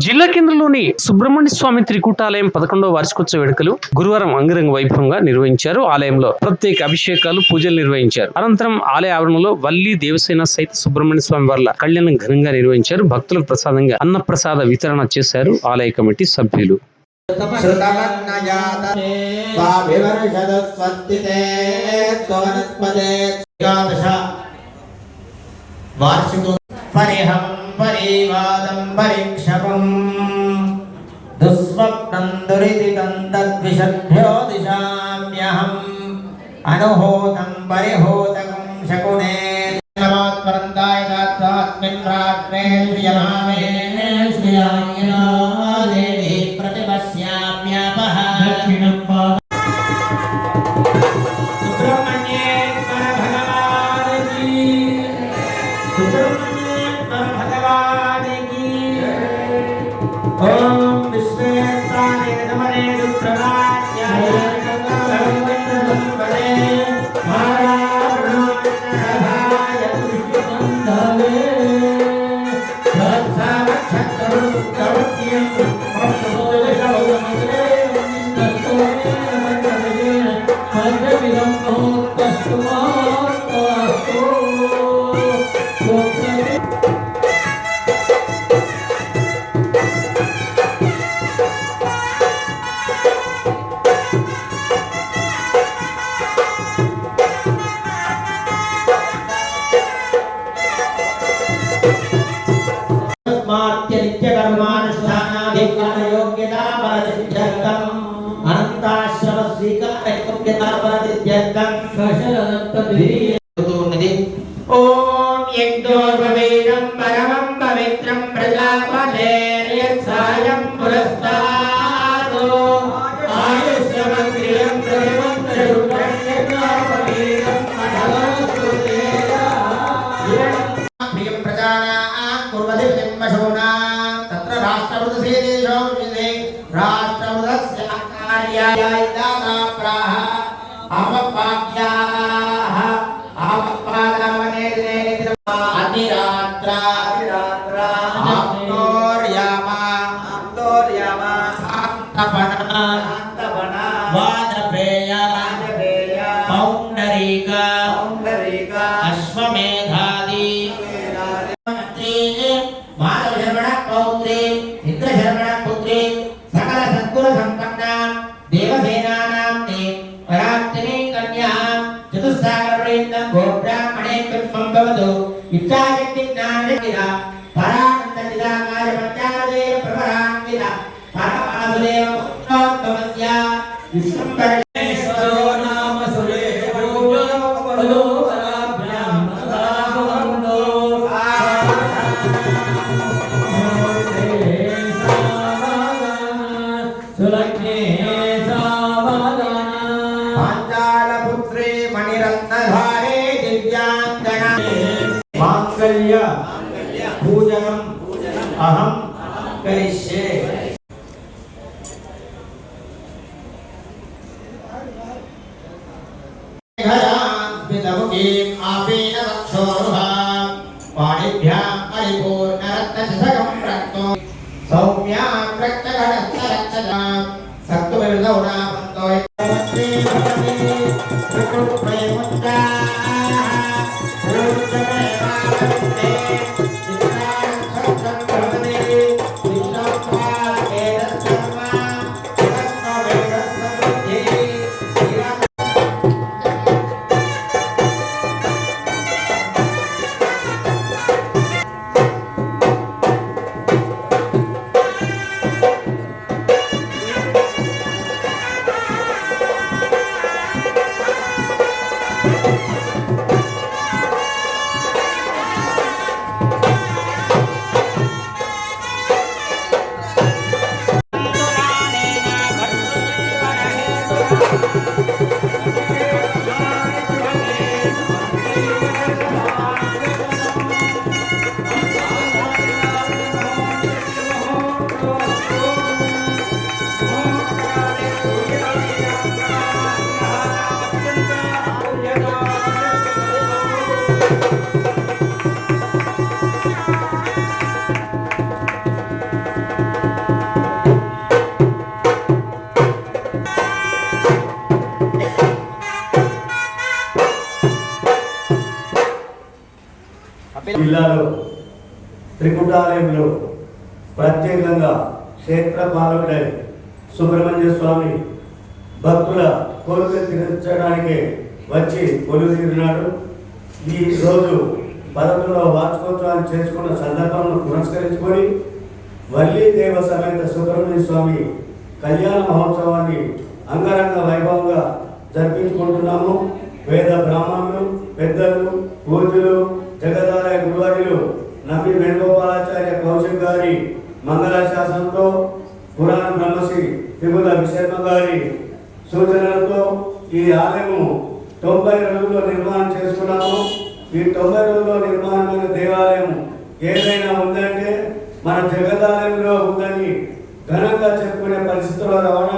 జిల్లా కేంద్రంలోని సుబ్రహ్మణ్య స్వామి త్రికూటాలయం 11వ వార్షికోత్సవ వేడుకలు గురువారం అంగరంగ వైభవంగా నిర్వహించారు. ఆలయంలో ప్రత్యేక అభిషేకాలు, పూజలు నిర్వహించారు. అనంతరం ఆలయ ఆవరణలో వల్లి దేవసేన సైత సుబ్రహ్మణ్య స్వామి వార్ల కళ్యాణం ఘనంగా నిర్వహించారు. భక్తులకు ప్రసాదంగా అన్నప్రసాద వితరణ చేశారు ఆలయ కమిటీ సభ్యులు. परिवादं परिक्षपं दुस्वप्नं दुरिदितं तद्विषभ्यो दिशाम्यहम् अनुहोतं परिहोतकं शकुने नमस्करन्ताय तस्मिन् रात्रे श्रियमामे श्रियाङ्गिना देवी प्रतिपश्याम्यपः दक्षिणं सुब्रह्मण्येश्वर भगवान की भगवान की ओम विश्वेश्वराय नमः रुद्रराज्याय नमः महाराज कृष्णनंदने सत्सवक्षत्रु कवत्यं प्रभोदयवमग्रे वन्दने मध्यविदं तस्मात् ओम यज्ञोपवीतं परमं पवित्रं प्रजापतेर्यत्सायं पुरस्तादो आयुष्यमन्त्रियं प्रतिमन्त्ररुद्रं यज्ञोपवीतं अधवस्तुतेरा प्रियं प्रजानां कुर्वति बिम्बशोना तत्र राष्ट्रवृतसेदेशो विदे राष्ट्रवृतस्य कार्याय दाता प्राह अपपाक्याः अपपादावने अधिरात्रा आप्तोर्यामा शान्तपना वाजपेया पौण्डरीका अश्वमेधादि माधवशर्मण पौत्री इंद्रशर्मण पुत्री सकल सद्गुण संपन्ना देवसेनानां ते पराक्तिनी कन्या चतुस्सागरपर्यन्तं गोब्राह्मणे कृष्णं भवतु इच्छाशक्ति ज्ञानशक्तिरा परानन्दचिदाकाय पञ्चादेव प्रभरान्विता परमासुदेव पुत्रोत्तमस्य विष्णुं परमेश्वरो नाम सुरेशो पदो पराभ्यां सदाभवन्तो सुलग्ने पांचालपुत्री मणिरत्नधारे दिव्यांगना मांगल्य पूजनम अहम करिष्ये घरास्मितमुखीं आपेन वक्षोरुहा पाणिभ्यां परिपूर्णरत्नचषकं रक्तो सौम्यां रक्तगणस्तरक्तजां सक्तुमिर्दौणावन्तो జిల్లాలో త్రికుటాలయంలో ప్రత్యేకంగా క్షేత్రపాలకుడై సుబ్రహ్మణ్య స్వామి భక్తుల కోరికలు తీర్చడానికి వచ్చి కొలువుదీరినాడు. ఈ రోజు 11వ వార్షికోత్సవాన్ని చేసుకున్న సందర్భంలో పురస్కరించుకొని వల్లీ దేవ సమేత సుబ్రహ్మణ్య స్వామి కళ్యాణ మహోత్సవాన్ని అంగరంగ వైభవంగా జరిపించుకుంటున్నాము. వేద బ్రాహ్మణులు, పెద్దలు, పూజలు, జగదాలయ గురువారిలు నమ్మి వేణుగోపాలాచార్య కౌశిక్ గారి మంగళాశాసనంతో పురాణ బ్రహ్మశ్రీ తిరుమల విశర్మ గారి సూచనలతో ఈ ఆలయము 90 రోజుల్లో నిర్మాణం చేసుకున్నాము. ఈ 90 రోజుల్లో నిర్మాణమైన దేవాలయం ఏదైనా ఉందంటే మన జగదాలయంలో ఉందని ఘనంగా చెప్పుకునే పరిస్థితుల్లో రావడం